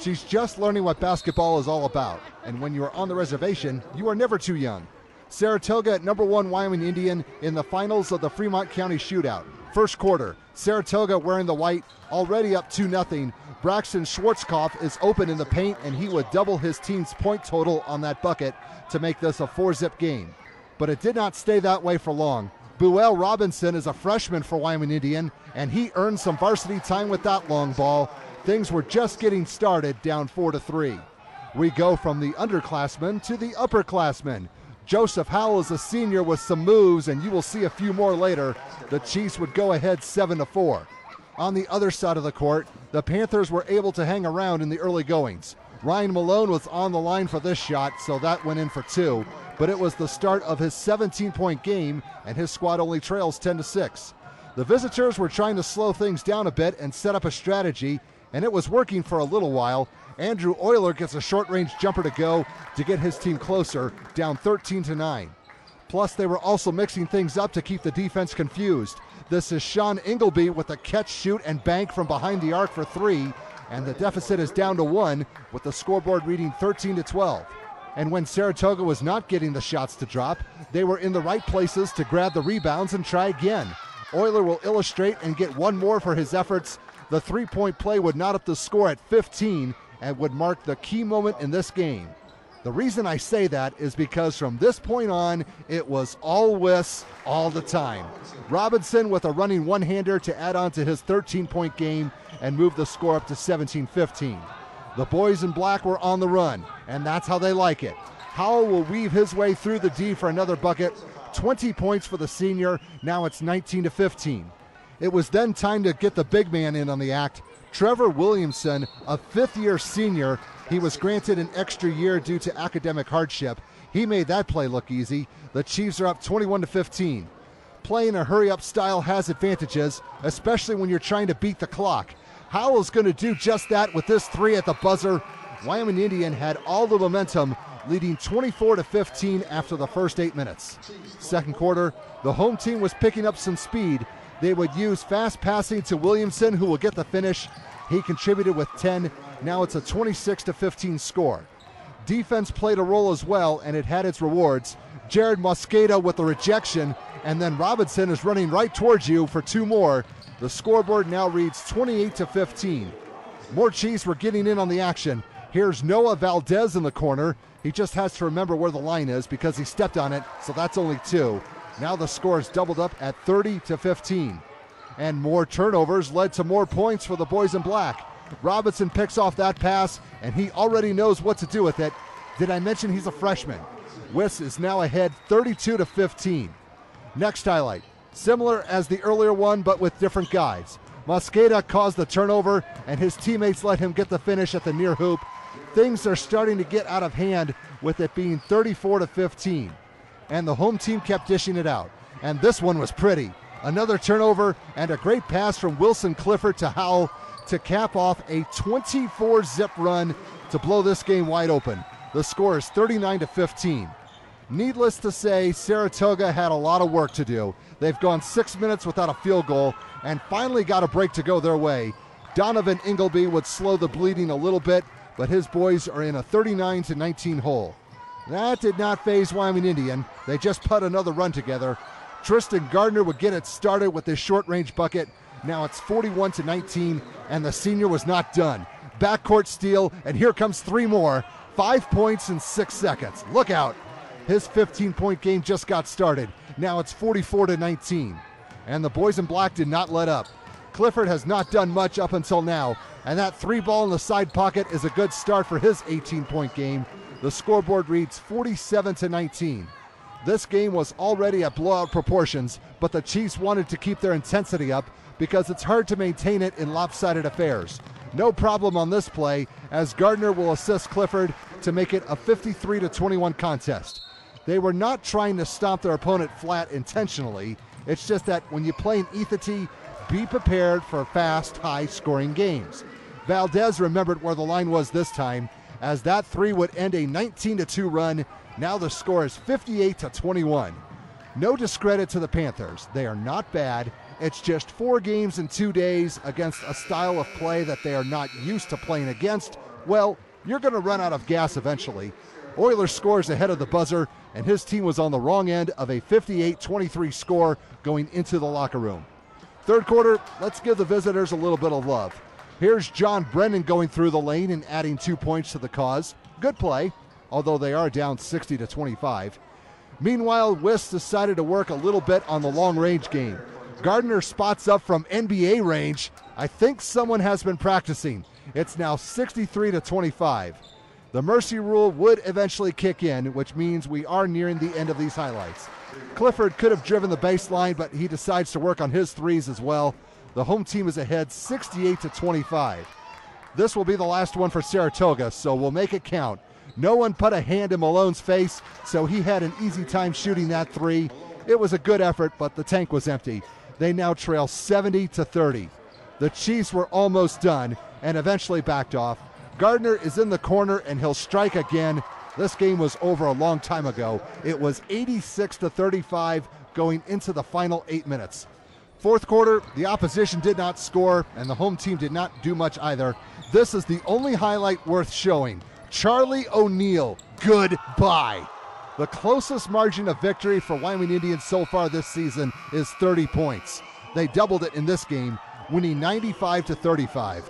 She's just learning what basketball is all about, and when you are on the reservation, you are never too young. Saratoga at #1 Wyoming Indian in the finals of the Fremont County Shootout. First quarter, Saratoga wearing the white, already up 2-0. Braxton Schwarzkopf is open in the paint, and he would double his team's point total on that bucket to make this a 4-zip game. But it did not stay that way for long. Buell Robinson is a freshman for Wyoming Indian, and he earned some varsity time with that long ball. Things were just getting started, down 4-3. We go from the underclassmen to the upperclassmen. Joseph Howell is a senior with some moves, and you will see a few more later. The Chiefs would go ahead 7-4. On the other side of the court, the Panthers were able to hang around in the early goings. Ryan Malone was on the line for this shot, so that went in for 2. But it was the start of his 17-point game, and his squad only trails 10-6. The visitors were trying to slow things down a bit and set up a strategy, and it was working for a little while. Andrew Euler gets a short-range jumper to go to get his team closer, down 13-9. Plus, they were also mixing things up to keep the defense confused. This is Sean Ingleby with a catch, shoot, and bank from behind the arc for 3, and the deficit is down to 1, with the scoreboard reading 13-12. And when Saratoga was not getting the shots to drop, they were in the right places to grab the rebounds and try again. Euler will illustrate and get one more for his efforts. The three-point play would knot up the score at 15 and would mark the key moment in this game. The reason I say that is because from this point on, it was all Wiss all the time. Robinson with a running one-hander to add on to his 13-point game and move the score up to 17-15. The boys in black were on the run, and that's how they like it. Howell will weave his way through the D for another bucket. 20 points for the senior. Now it's 19-15. It was then time to get the big man in on the act. Trevor Williamson, a fifth-year senior, he was granted an extra year due to academic hardship. He made that play look easy. The Chiefs are up 21-15. Playing a hurry-up style has advantages, especially when you're trying to beat the clock. Howell's going to do just that with this 3 at the buzzer. Wyoming Indian had all the momentum, leading 24-15 after the first 8 minutes. Second quarter, the home team was picking up some speed. They would use fast passing to Williamson, who will get the finish. He contributed with 10. Now it's a 26-15 score. Defense played a role as well, and it had its rewards. Jared Mosqueda with the rejection, and then Robinson is running right towards you for 2 more. The scoreboard now reads 28-15. More Chiefs were getting in on the action. Here's Noah Valdez in the corner. He just has to remember where the line is because he stepped on it, so that's only 2. Now the score is doubled up at 30-15. And more turnovers led to more points for the boys in black. Robinson picks off that pass, and he already knows what to do with it. Did I mention he's a freshman? Wiss is now ahead 32-15. Next highlight. Similar as the earlier one, but with different guys. Mosqueda caused the turnover, and his teammates let him get the finish at the near hoop. Things are starting to get out of hand with it being 34-15. And the home team kept dishing it out. And this one was pretty. Another turnover and a great pass from Wilson Clifford to Howell to cap off a 24-zip run to blow this game wide open. The score is 39-15. Needless to say, Saratoga had a lot of work to do. They've gone 6 minutes without a field goal and finally got a break to go their way. Donovan Ingleby would slow the bleeding a little bit, but his boys are in a 39-19 hole. That did not faze Wyoming Indian. They just put another run together. Tristan Gardner would get it started with his short-range bucket. Now it's 41-19, and the senior was not done. Backcourt steal, and here comes 3 more. 5 points in 6 seconds. Look out. His 15-point game just got started. Now it's 44-19. And the boys in black did not let up. Clifford has not done much up until now, and that 3 ball in the side pocket is a good start for his 18-point game. The scoreboard reads 47-19. This game was already at blowout proportions, but the Chiefs wanted to keep their intensity up because it's hard to maintain it in lopsided affairs. No problem on this play, as Gardner will assist Clifford to make it a 53-21 contest. They were not trying to stomp their opponent flat intentionally. It's just that when you play in Ethity, be prepared for fast, high-scoring games. Valdez remembered where the line was this time, as that 3 would end a 19-2 run. Now the score is 58-21. No discredit to the Panthers. They are not bad. It's just 4 games in 2 days against a style of play that they are not used to playing against well, you're going to run out of gas eventually. Oilers scores ahead of the buzzer, and his team was on the wrong end of a 58-23 score going into the locker room. Third quarter, let's give the visitors a little bit of love. Here's John Brennan going through the lane and adding 2 points to the cause. Good play, although they are down 60-25. Meanwhile, Wiss decided to work a little bit on the long-range game. Gardner spots up from NBA range. I think someone has been practicing. It's now 63-25. The mercy rule would eventually kick in, which means we are nearing the end of these highlights. Clifford could have driven the baseline, but he decides to work on his threes as well. The home team is ahead 68-25. This will be the last one for Saratoga, so we'll make it count. No one put a hand in Malone's face, so he had an easy time shooting that three. It was a good effort, but the tank was empty. They now trail 70-30. The Chiefs were almost done and eventually backed off. Gardner is in the corner and he'll strike again. This game was over a long time ago. It was 86-35 going into the final 8 minutes. Fourth quarter, the opposition did not score and the home team did not do much either. This is the only highlight worth showing. Charlie O'Neal, goodbye. The closest margin of victory for Wyoming Indians so far this season is 30 points. They doubled it in this game, winning 95-35.